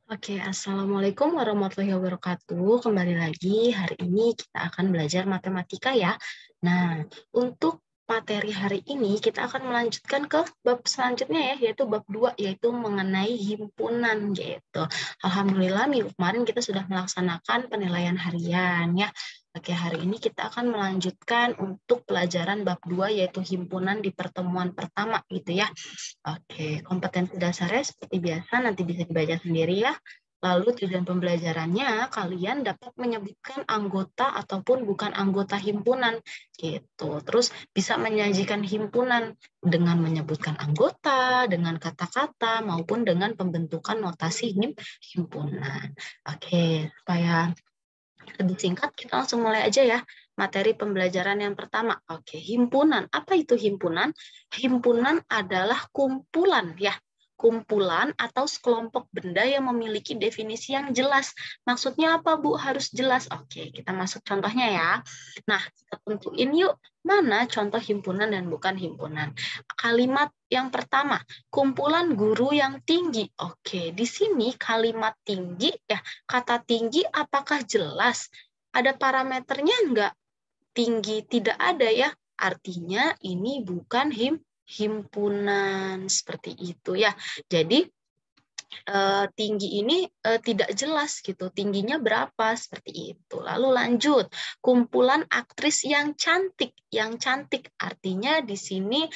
Oke, Assalamualaikum warahmatullahi wabarakatuh. Kembali lagi, hari ini kita akan belajar matematika ya. Nah, untuk materi hari ini kita akan melanjutkan ke bab selanjutnya ya, yaitu bab 2, yaitu mengenai himpunan gitu. Alhamdulillah minggu kemarin kita sudah melaksanakan penilaian harian ya. Oke, hari ini kita akan melanjutkan untuk pelajaran bab 2, yaitu himpunan di pertemuan pertama gitu ya. Oke, kompetensi dasarnya seperti biasa nanti bisa dibaca sendiri ya. Lalu tujuan pembelajarannya, kalian dapat menyebutkan anggota ataupun bukan anggota himpunan gitu. Terus bisa menyajikan himpunan dengan menyebutkan anggota, dengan kata-kata maupun dengan pembentukan notasi himpunan. Oke, supaya lebih singkat, kita langsung mulai aja ya. Materi pembelajaran yang pertama. Oke, himpunan. Apa itu himpunan? Himpunan adalah kumpulan ya. Kumpulan atau sekelompok benda yang memiliki definisi yang jelas. Maksudnya apa, Bu? Harus jelas. Oke, kita masuk contohnya ya. Nah, kita tentuin yuk mana contoh himpunan dan bukan himpunan. Kalimat yang pertama, kumpulan guru yang tinggi. Oke, di sini kalimat tinggi ya. Kata tinggi apakah jelas? Ada parameternya enggak? Tinggi tidak ada ya. Artinya ini bukan himpunan seperti itu ya. Jadi tinggi ini tidak jelas gitu. Tingginya berapa seperti itu. Lalu lanjut. Kumpulan aktris yang cantik. Yang cantik artinya di sini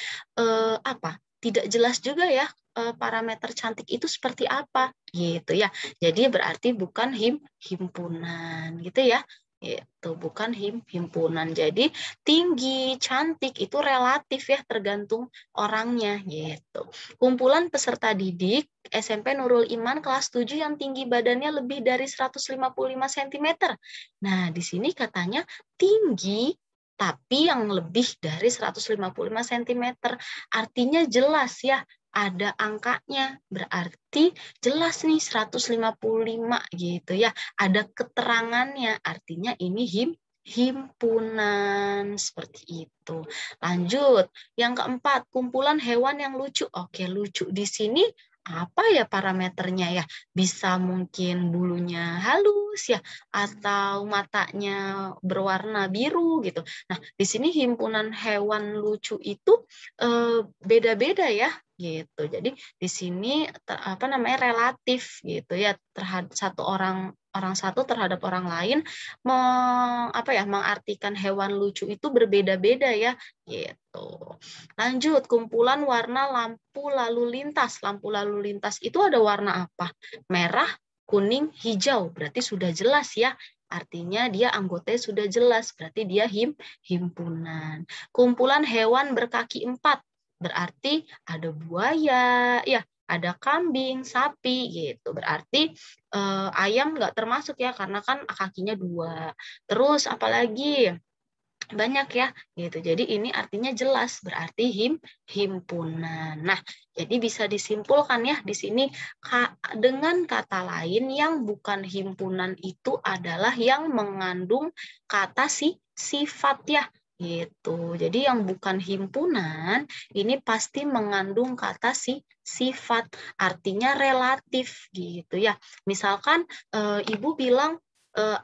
apa? Tidak jelas juga ya parameter cantik itu seperti apa gitu ya. Jadi berarti bukan himpunan gitu ya. Itu bukan himpunan. Jadi tinggi, cantik itu relatif ya, tergantung orangnya gitu. Kumpulan peserta didik SMP Nurul Iman kelas 7 yang tinggi badannya lebih dari 155 cm. Nah, di sini katanya tinggi tapi yang lebih dari 155 cm. Artinya jelas ya, ada angkanya. Berarti jelas nih 155 gitu ya. Ada keterangannya. Artinya ini himpunan seperti itu. Lanjut, yang keempat, kumpulan hewan yang lucu. Oke, lucu di sini apa ya parameternya ya? Bisa mungkin bulunya halus ya, atau matanya berwarna biru gitu. Nah, di sini himpunan hewan lucu itu beda-beda ya gitu. Jadi di sini apa namanya relatif gitu ya, terhadap orang satu terhadap orang lain mengartikan hewan lucu itu berbeda-beda ya gitu. Lanjut, kumpulan warna lampu lalu lintas. Lampu lalu lintas itu ada warna apa? Merah, kuning, hijau. Berarti sudah jelas ya. Artinya dia anggotanya sudah jelas. Berarti dia himpunan. Kumpulan hewan berkaki 4. Berarti ada buaya, ya, ada kambing, sapi gitu. Berarti ayam nggak termasuk ya karena kan kakinya 2. Terus apalagi? Banyak ya gitu. Jadi ini artinya jelas berarti himpunan. Nah, jadi bisa disimpulkan ya di sini dengan kata lain yang bukan himpunan itu adalah yang mengandung kata sifat ya gitu. Jadi yang bukan himpunan ini pasti mengandung kata sifat, artinya relatif gitu ya. Misalkan Ibu bilang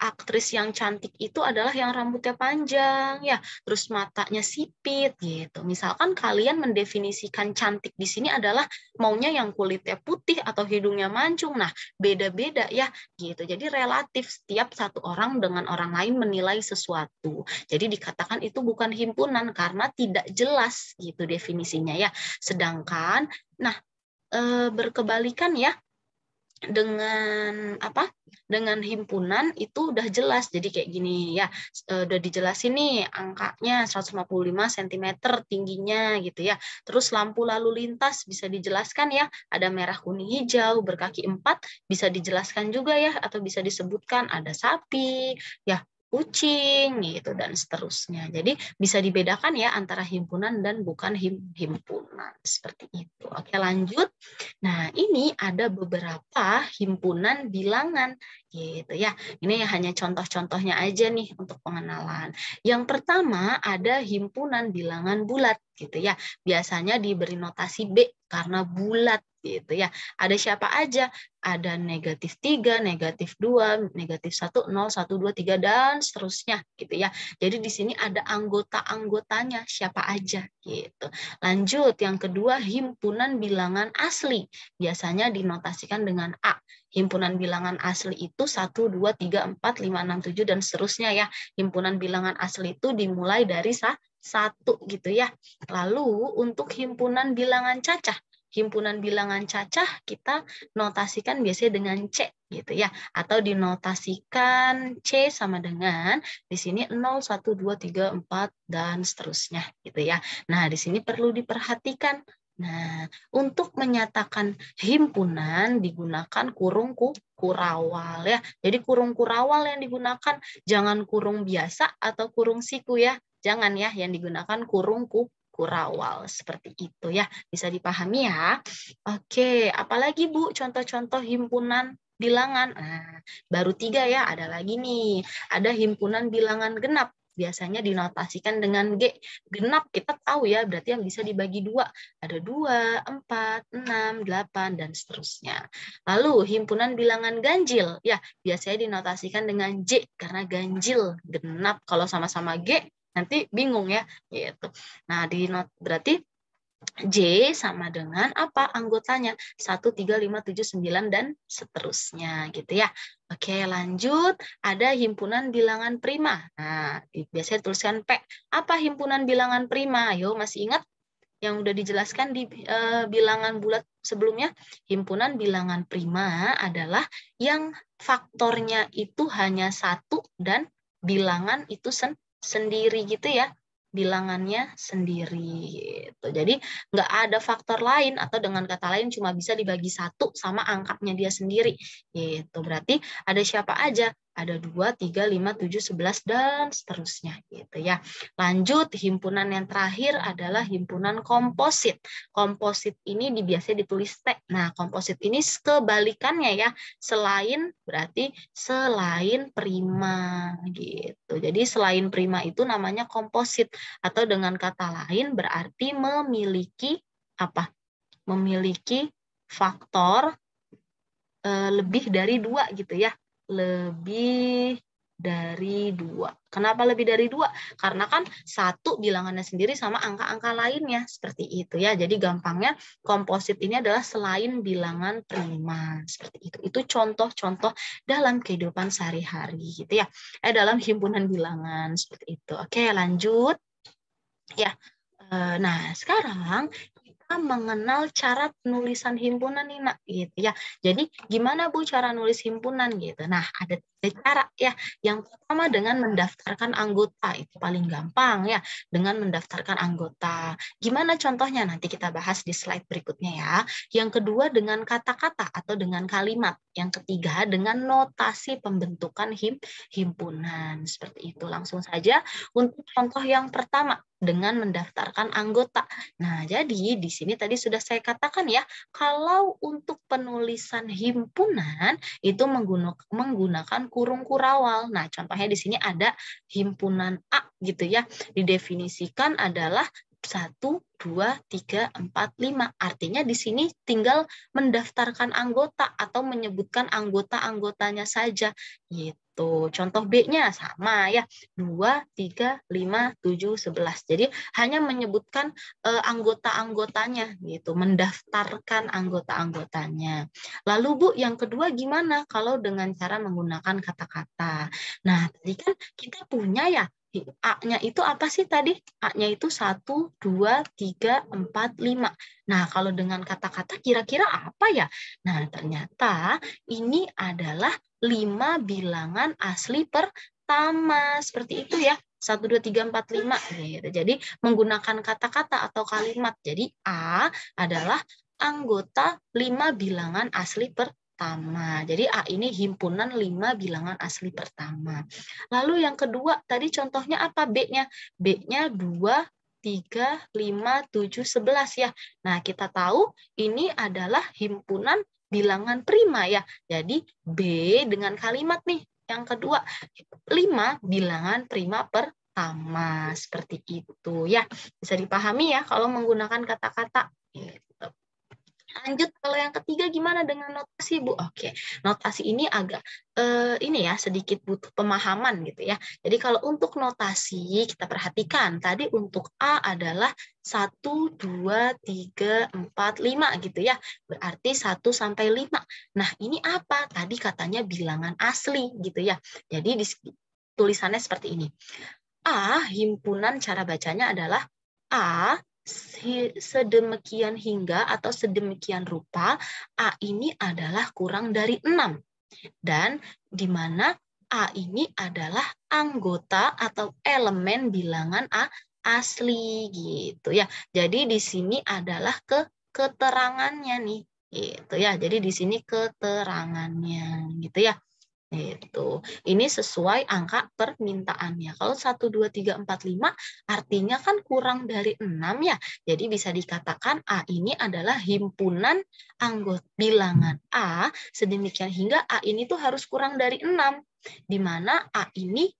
aktris yang cantik itu adalah yang rambutnya panjang ya, terus matanya sipit gitu. Misalkan kalian mendefinisikan cantik di sini adalah maunya yang kulitnya putih atau hidungnya mancung. Nah, beda-beda ya gitu. Jadi relatif setiap satu orang dengan orang lain menilai sesuatu. Jadi dikatakan itu bukan himpunan karena tidak jelas gitu definisinya ya. Sedangkan berkebalikan ya dengan apa? Dengan himpunan itu udah jelas. Jadi kayak gini ya, udah dijelasin nih angkanya 155 cm tingginya gitu ya. Terus lampu lalu lintas bisa dijelaskan ya, ada merah, kuning, hijau, berkaki 4 bisa dijelaskan juga ya atau bisa disebutkan ada sapi, ya kucing gitu dan seterusnya. Jadi bisa dibedakan ya antara himpunan dan bukan himpunan seperti itu. Oke, lanjut. Nah, ini ada beberapa himpunan bilangan gitu ya. Ini hanya contoh-contohnya aja nih untuk pengenalan. Yang pertama ada himpunan bilangan bulat gitu ya. Biasanya diberi notasi B karena bulat gitu ya. Ada siapa aja? Ada -3, -2, -1, 0, 1, 2, 3, dan seterusnya gitu ya. Jadi di sini ada anggota-anggotanya siapa aja gitu. Lanjut, yang kedua himpunan bilangan asli. Biasanya dinotasikan dengan A. Himpunan bilangan asli itu 1, 2, 3, 4, 5, 6, 7, dan seterusnya ya. Himpunan bilangan asli itu dimulai dari 1 gitu ya. Lalu untuk himpunan bilangan cacah. Himpunan bilangan cacah kita notasikan biasanya dengan C gitu ya, atau dinotasikan C sama dengan di sini 0, 1, 2, 3, 4 dan seterusnya gitu ya. Nah, di sini perlu diperhatikan. Nah, untuk menyatakan himpunan digunakan kurung kurawal ya. Jadi kurung kurawal yang digunakan, jangan kurung biasa atau kurung siku ya. Jangan ya, yang digunakan kurung kurawal seperti itu ya. Bisa dipahami ya. Oke, apalagi Bu contoh-contoh himpunan bilangan? Nah, baru 3 ya, ada lagi nih. Ada himpunan bilangan genap. Biasanya dinotasikan dengan G. Genap kita tahu ya, berarti yang bisa dibagi 2. Ada 2, 4, 6, 8, dan seterusnya. Lalu himpunan bilangan ganjil. Ya, biasanya dinotasikan dengan J, karena ganjil, genap. Kalau sama-sama G, nanti bingung ya. Gitu. Nah, berarti J sama dengan apa anggotanya? 1, 3, 5, 7, 9, dan seterusnya gitu ya. Oke, lanjut. Ada himpunan bilangan prima. Nah, biasanya tuliskan P. Apa himpunan bilangan prima? Ayo, masih ingat yang udah dijelaskan di bilangan bulat sebelumnya? Himpunan bilangan prima adalah yang faktornya itu hanya 1 dan bilangan itu sendiri gitu ya. Bilangannya sendiri gitu. Jadi nggak ada faktor lain, atau dengan kata lain cuma bisa dibagi 1 sama angkanya dia sendiri gitu. Berarti ada siapa aja? Ada 2, 3, 5, 7, 11, dan seterusnya gitu ya. Lanjut, himpunan yang terakhir adalah himpunan komposit. Komposit ini biasanya ditulis T. Nah, komposit ini kebalikannya ya. Berarti selain prima gitu. Jadi selain prima itu namanya komposit, atau dengan kata lain berarti memiliki apa? Memiliki faktor lebih dari 2 gitu ya. Lebih dari 2. Kenapa lebih dari 2? Karena kan 1 bilangannya sendiri sama angka-angka lainnya. Seperti itu ya. Jadi gampangnya komposit ini adalah selain bilangan prima. Seperti itu. Itu contoh-contoh dalam kehidupan sehari-hari gitu ya. Dalam himpunan bilangan. Seperti itu. Oke, lanjut. Ya. Nah, sekarang kita mengenal cara penulisan himpunan nih, Nak, gitu ya. Jadi, gimana Bu cara nulis himpunan gitu? Nah, ada 3 cara ya. Yang pertama dengan mendaftarkan anggota, itu paling gampang ya, dengan mendaftarkan anggota. Gimana contohnya? Nanti kita bahas di slide berikutnya ya. Yang kedua dengan kata-kata atau dengan kalimat. Yang ketiga dengan notasi pembentukan himpunan. Seperti itu. Langsung saja untuk contoh yang pertama, dengan mendaftarkan anggota. Nah, jadi di sini tadi sudah saya katakan ya, kalau untuk penulisan himpunan itu menggunakan kurung kurawal. Nah, contohnya di sini ada himpunan A gitu ya. Didefinisikan adalah 1, 2, 3, 4, 5. Artinya di sini tinggal mendaftarkan anggota atau menyebutkan anggota-anggotanya saja gitu. Contoh B-nya sama ya. 2, 3, 5, 7, 11. Jadi hanya menyebutkan anggota-anggotanya gitu, mendaftarkan anggota-anggotanya. Lalu Bu, yang kedua gimana kalau dengan cara menggunakan kata-kata? Nah, tadi kan kita punya ya, A-nya itu apa sih tadi? A-nya itu 1, 2, 3, 4, 5. Nah, kalau dengan kata-kata kira-kira apa ya? Nah, ternyata ini adalah 5 bilangan asli pertama. Seperti itu ya. 1, 2, 3, 4, 5. Gitu. Jadi menggunakan kata-kata atau kalimat. Jadi A adalah anggota 5 bilangan asli pertama. Jadi A ini himpunan 5 bilangan asli pertama. Lalu yang kedua, tadi contohnya apa B-nya? B-nya 2, 3, 5, 7, 11 ya. Nah, kita tahu ini adalah himpunan bilangan prima ya. Jadi B dengan kalimat nih. Yang kedua, 5 bilangan prima pertama. Seperti itu ya. Bisa dipahami ya kalau menggunakan kata-kata. Gitu. Lanjut kalau yang ketiga gimana dengan notasi, Bu? Oke, notasi ini agak ini ya sedikit butuh pemahaman gitu ya. Jadi kalau untuk notasi kita perhatikan tadi untuk A adalah 1, 2, 3, 4, 5 gitu ya. Berarti 1 sampai 5. Nah, ini apa? Tadi katanya bilangan asli gitu ya. Jadi tulisannya seperti ini. A, himpunan cara bacanya adalah A sedemikian hingga atau sedemikian rupa A ini adalah kurang dari 6. Dan di mana A ini adalah anggota atau elemen bilangan A asli gitu ya. Jadi di sini adalah keterangannya nih gitu ya. Jadi di sini keterangannya gitu ya. Itu. Ini sesuai angka permintaannya. Kalau 1, 2, 3, 4, 5 artinya kan kurang dari 6 ya. Jadi bisa dikatakan A ini adalah himpunan anggota bilangan A sedemikian hingga A ini tuh harus kurang dari 6. Di mana A ini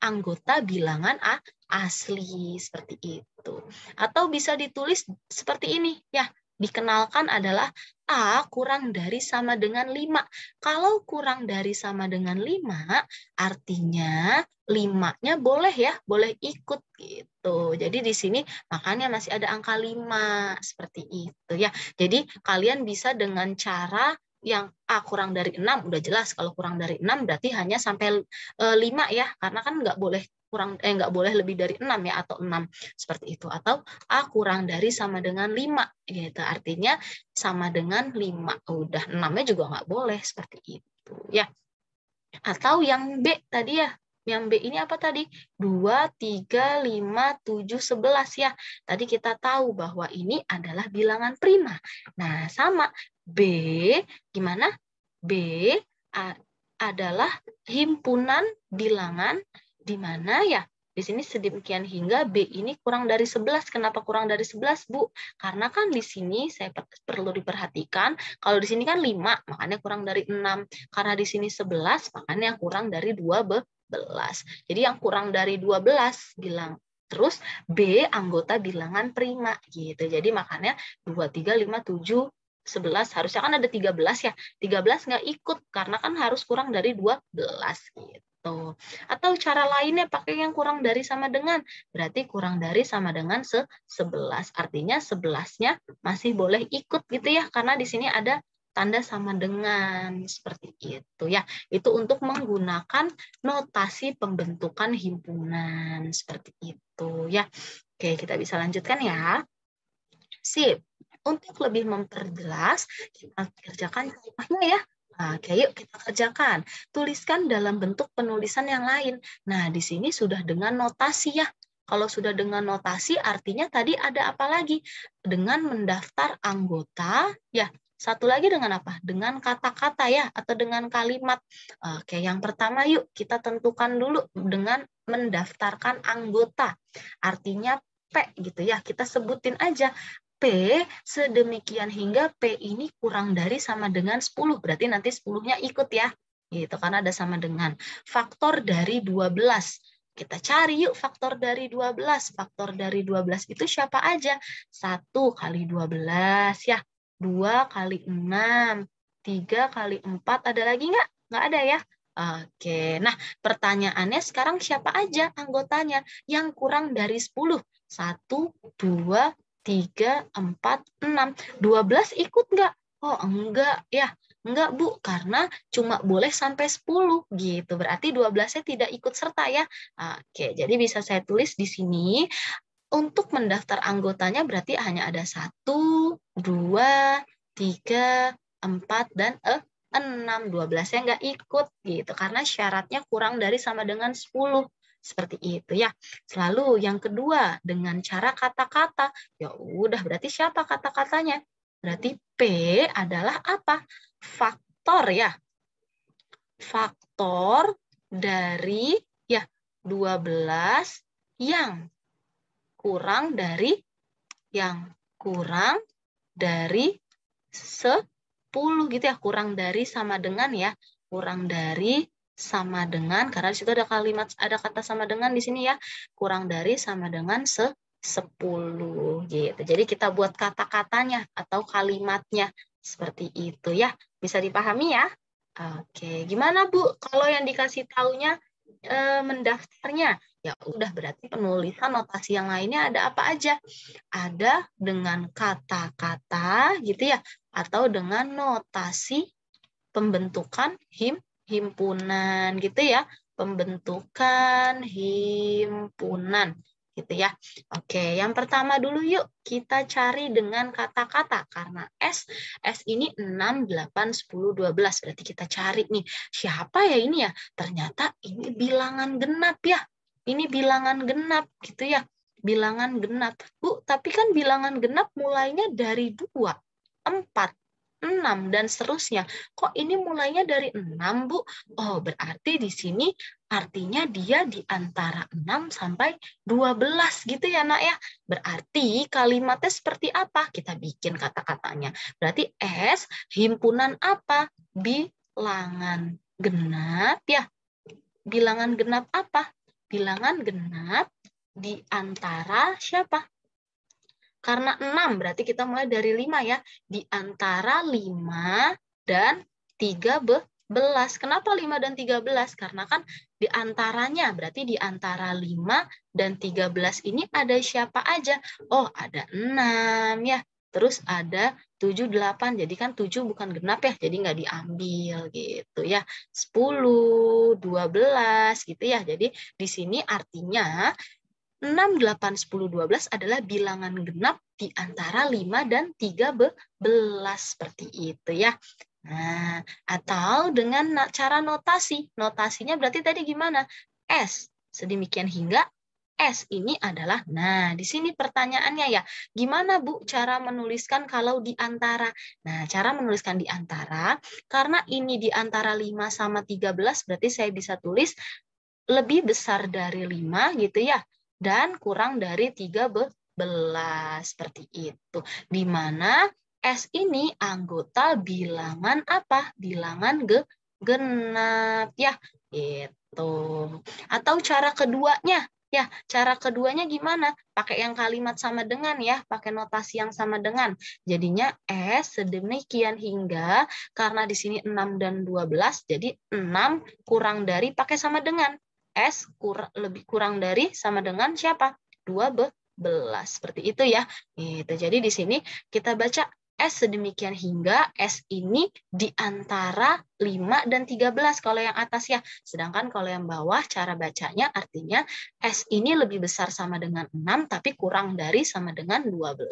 anggota bilangan A asli seperti itu. Atau bisa ditulis seperti ini ya. Dikenalkan adalah A kurang dari sama dengan 5. Kalau kurang dari sama dengan 5, artinya 5-nya boleh ya, boleh ikut gitu. Jadi di sini makanya masih ada angka 5 seperti itu ya. Jadi kalian bisa dengan cara yang A kurang dari 6 udah jelas, kalau kurang dari 6 berarti hanya sampai 5 ya, karena kan nggak boleh lebih dari 6 ya, atau 6 seperti itu. Atau A kurang dari sama dengan 5 gitu, artinya sama dengan 5. Udah 6-nya juga nggak boleh seperti itu ya. Atau yang B tadi ya, yang B ini apa tadi? 2, 3, 5, 7, 11 ya. Tadi kita tahu bahwa ini adalah bilangan prima. Nah, sama B gimana? B adalah himpunan bilangan di mana ya di sini sedemikian hingga B ini kurang dari 11. Kenapa kurang dari 11, Bu? Karena kan di sini saya perlu diperhatikan, kalau di sini kan 5, makanya kurang dari 6. Karena di sini 11, makanya kurang dari 12. Jadi yang kurang dari 12 bilang. Terus B anggota bilangan prima gitu. Jadi makanya 2, 3, 5, 7, 11. Harusnya kan ada 13 ya. 13 nggak ikut karena kan harus kurang dari 12 gitu. Atau cara lainnya pakai yang kurang dari sama dengan. Berarti kurang dari sama dengan 11. Artinya 11-nya masih boleh ikut gitu ya. Karena di sini ada tanda sama dengan seperti itu ya. Itu untuk menggunakan notasi pembentukan himpunan seperti itu ya. Oke, kita bisa lanjutkan ya. Sip. Untuk lebih memperjelas, kita kerjakan contohnya ya. Oke, yuk kita kerjakan. Tuliskan dalam bentuk penulisan yang lain. Nah, di sini sudah dengan notasi ya. Kalau sudah dengan notasi, artinya tadi ada apa lagi? Dengan mendaftar anggota, ya. Satu lagi dengan apa? Dengan kata-kata ya, atau dengan kalimat. Oke, yang pertama yuk kita tentukan dulu dengan mendaftarkan anggota. Artinya P gitu ya, kita sebutin aja. P sedemikian hingga P ini kurang dari sama dengan 10. Berarti nanti 10-nya ikut ya. Gitu, karena ada sama dengan. Faktor dari 12. Kita cari yuk faktor dari 12. Faktor dari 12 itu siapa aja? 1 kali 12 ya. 2 kali 6. 3 kali 4. Ada lagi nggak? Nggak ada ya. Oke, nah pertanyaannya sekarang siapa aja anggotanya yang kurang dari 10? 1, 2, 3, 4, 6. 12 ikut nggak? Oh, enggak ya. Enggak, Bu, karena cuma boleh sampai 10 gitu. Berarti 12-nya tidak ikut serta ya. Oke, jadi bisa saya tulis di sini untuk mendaftar anggotanya berarti hanya ada 1, 2, 3, 4, dan 6. 12-nya nggak ikut gitu. Karena syaratnya kurang dari sama dengan 10. Seperti itu ya. Selalu yang kedua dengan cara kata-kata. Ya udah berarti siapa kata-katanya? Berarti P adalah apa? Faktor ya. Faktor dari ya 12 yang kurang dari 10 gitu ya. Kurang dari sama dengan ya. Kurang dari sama dengan, karena di situ ada kalimat, ada kata sama dengan di sini ya, kurang dari sama dengan 10 10 gitu. Jadi kita buat kata-katanya atau kalimatnya seperti itu ya. Bisa dipahami ya? Oke, gimana Bu kalau yang dikasih taunya mendaftarnya? Ya udah, berarti penulisan notasi yang lainnya ada apa aja? Ada dengan kata-kata gitu ya, atau dengan notasi pembentukan himpunan gitu ya, pembentukan himpunan gitu ya. Oke, yang pertama dulu yuk kita cari dengan kata-kata, karena S ini 6, 8, 10, 12, berarti kita cari nih siapa ya ini ya, ternyata ini bilangan genap ya, ini bilangan genap gitu ya, bilangan genap. Bu, tapi kan bilangan genap mulainya dari 2, 4, 6 dan seterusnya. Kok ini mulainya dari 6, Bu? Oh, berarti di sini artinya dia di antara 6 sampai 12 gitu ya, Nak ya. Berarti kalimatnya seperti apa? Kita bikin kata-katanya. Berarti S, himpunan apa? Bilangan genap ya. Bilangan genap apa? Bilangan genap di antara siapa? Karena 6, berarti kita mulai dari 5 ya. Di antara 5 dan 13. Kenapa 5 dan 13? Karena kan di antaranya, berarti di antara 5 dan 13 ini ada siapa aja? Oh, ada 6 ya. Terus ada 7, 8. Jadi kan 7 bukan genap ya, jadi nggak diambil gitu ya. 10, 12 gitu ya. Jadi di sini artinya 6, 8, 10, 12 adalah bilangan genap di antara 5 dan 13. Seperti itu ya. Nah, atau dengan cara notasi. Notasinya berarti tadi gimana? S. Sedemikian hingga S ini adalah, nah di sini pertanyaannya ya, gimana Bu cara menuliskan kalau di antara? Nah, cara menuliskan di antara, karena ini di antara 5 sama 13, berarti saya bisa tulis lebih besar dari 5 gitu ya, dan kurang dari 13, seperti itu. Di mana S ini anggota bilangan apa? Bilangan genap ya, gitu. Atau cara keduanya, ya, cara keduanya gimana? Pakai yang kalimat sama dengan ya, pakai notasi yang sama dengan. Jadinya S sedemikian hingga, karena di sini 6 dan 12, jadi 6 kurang dari pakai sama dengan. S lebih kurang dari sama dengan siapa? 12. Seperti itu ya. Gitu. Jadi di sini kita baca S sedemikian hingga, S ini di antara 5 dan 13 kalau yang atas ya. Sedangkan kalau yang bawah cara bacanya artinya S ini lebih besar sama dengan 6 tapi kurang dari sama dengan 12.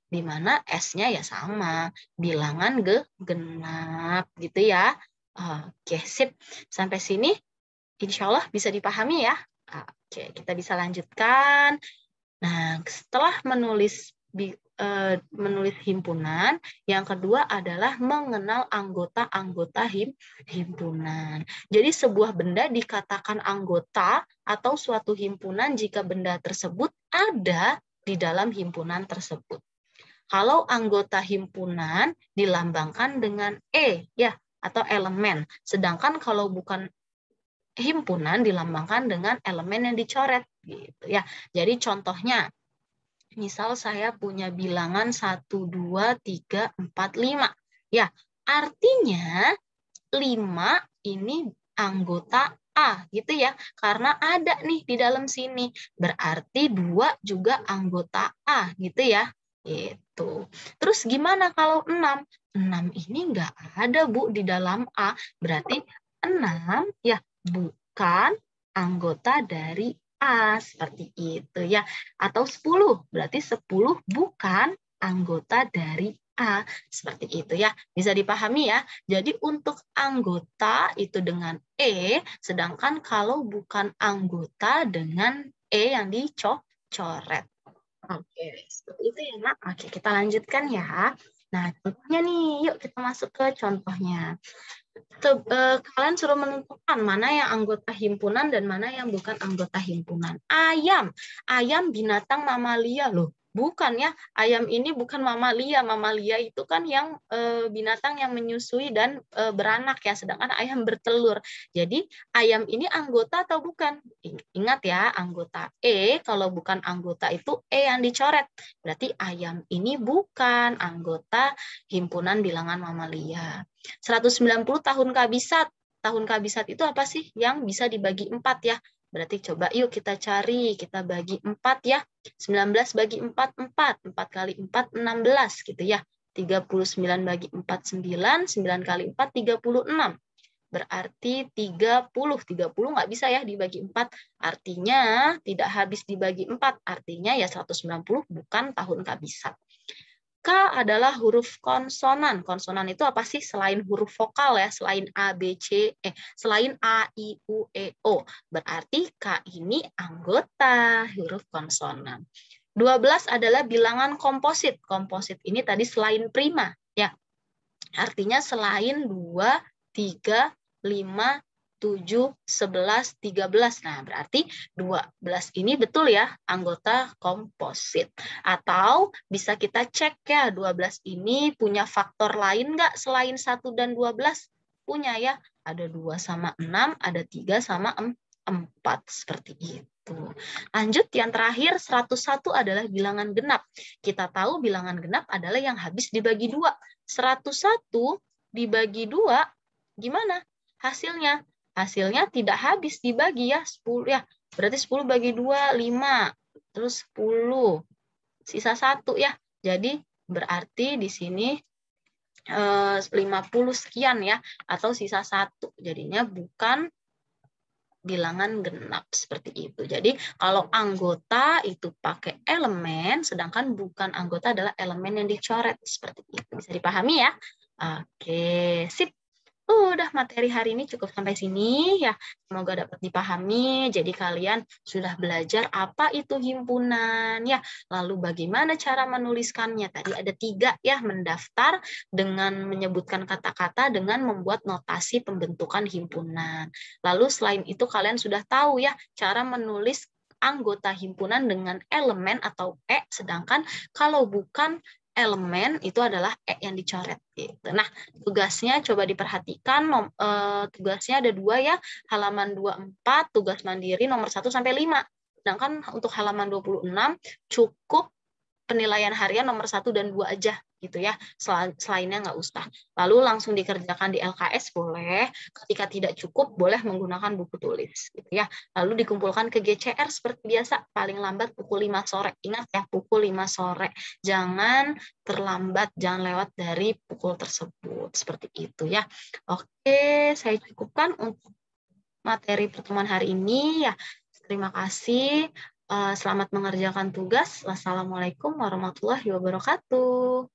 Di mana S-nya ya sama, bilangan genap gitu ya. Oke, sip. Sampai sini insya Allah bisa dipahami ya. Oke, kita bisa lanjutkan. Nah, setelah menulis himpunan, yang kedua adalah mengenal anggota-anggota himpunan. Jadi sebuah benda dikatakan anggota atau suatu himpunan jika benda tersebut ada di dalam himpunan tersebut. Kalau anggota himpunan dilambangkan dengan E ya, atau elemen. Sedangkan kalau bukan himpunan dilambangkan dengan elemen yang dicoret gitu ya. Jadi contohnya, misal saya punya bilangan 1, 2, 3, 4, 5. Ya, artinya 5 ini anggota A gitu ya. Karena ada nih di dalam sini. Berarti 2 juga anggota A gitu ya. Gitu. Terus gimana kalau 6? 6 ini nggak ada Bu di dalam A. Berarti 6 ya bukan anggota dari A, seperti itu ya. Atau 10, berarti 10 bukan anggota dari A, seperti itu ya. Bisa dipahami ya. Jadi untuk anggota itu dengan E, sedangkan kalau bukan anggota dengan E yang dicoret. Oke, seperti itu ya, Nak. Oke, kita lanjutkan ya. Nah, contohnya nih, yuk kita masuk ke contohnya. Kalian suruh menentukan mana yang anggota himpunan dan mana yang bukan anggota himpunan. Ayam binatang mamalia loh. Bukan ya, ayam ini bukan mamalia. Mamalia itu kan yang binatang yang menyusui dan beranak ya, sedangkan ayam bertelur. Jadi ayam ini anggota atau bukan? Ingat ya, anggota E, kalau bukan anggota itu E yang dicoret. Berarti ayam ini bukan anggota himpunan bilangan mamalia. 190 tahun kabisat. Tahun kabisat itu apa sih? Yang bisa dibagi 4 ya. Berarti coba yuk kita cari, kita bagi 4 ya. 19 bagi 4, 4. 4 kali 4, 16 gitu ya. 39 bagi 4, 9. 9 kali 4, 36. Berarti 30. 30 nggak bisa ya dibagi 4. Artinya tidak habis dibagi 4. Artinya ya 190 bukan tahun kabisat. K adalah huruf konsonan. Konsonan itu apa sih selain huruf vokal ya, selain A, B, C, selain A, I, U, E, O. Berarti K ini anggota huruf konsonan. 12 adalah bilangan komposit. Komposit ini tadi selain prima ya. Artinya selain 2, 3, 5, 7, 11, 13. Nah, berarti 12 ini betul ya anggota komposit. Atau bisa kita cek ya, 12 ini punya faktor lain nggak selain 1 dan 12? Punya ya, ada 2 sama 6, ada 3 sama 4. Seperti itu. Lanjut, yang terakhir 101 adalah bilangan genap. Kita tahu bilangan genap adalah yang habis dibagi 2. 101 dibagi 2, gimana hasilnya? Hasilnya tidak habis dibagi ya, 10 ya. Berarti 10 bagi 2, 5. Terus 10. Sisa 1 ya. Jadi berarti di sini 50 sekian ya. Atau sisa 1. Jadinya bukan bilangan genap seperti itu. Jadi kalau anggota itu pakai elemen, sedangkan bukan anggota adalah elemen yang dicoret seperti itu. Bisa dipahami ya? Oke, sip. Udah materi hari ini cukup sampai sini ya. Semoga dapat dipahami. Jadi kalian sudah belajar apa itu himpunan ya. Lalu bagaimana cara menuliskannya? Tadi ada 3 ya, mendaftar dengan menyebutkan kata-kata dengan membuat notasi pembentukan himpunan. Lalu selain itu kalian sudah tahu ya cara menulis anggota himpunan dengan elemen atau E, sedangkan kalau bukan elemen itu adalah E yang dicoret gitu. Nah, tugasnya coba diperhatikan, tugasnya ada 2 ya, halaman 24, tugas mandiri nomor 1 sampai 5. Sedangkan untuk halaman 26 cukup penilaian harian nomor 1 dan 2 aja gitu ya. Selainnya nggak usah. Lalu langsung dikerjakan di LKS boleh, ketika tidak cukup boleh menggunakan buku tulis gitu ya. Lalu dikumpulkan ke GCR seperti biasa, paling lambat pukul 5 sore. Ingat ya, pukul 5 sore. Jangan terlambat, jangan lewat dari pukul tersebut. Seperti itu ya. Oke, saya cukupkan untuk materi pertemuan hari ini ya. Terima kasih. Selamat mengerjakan tugas. Wassalamualaikum warahmatullahi wabarakatuh.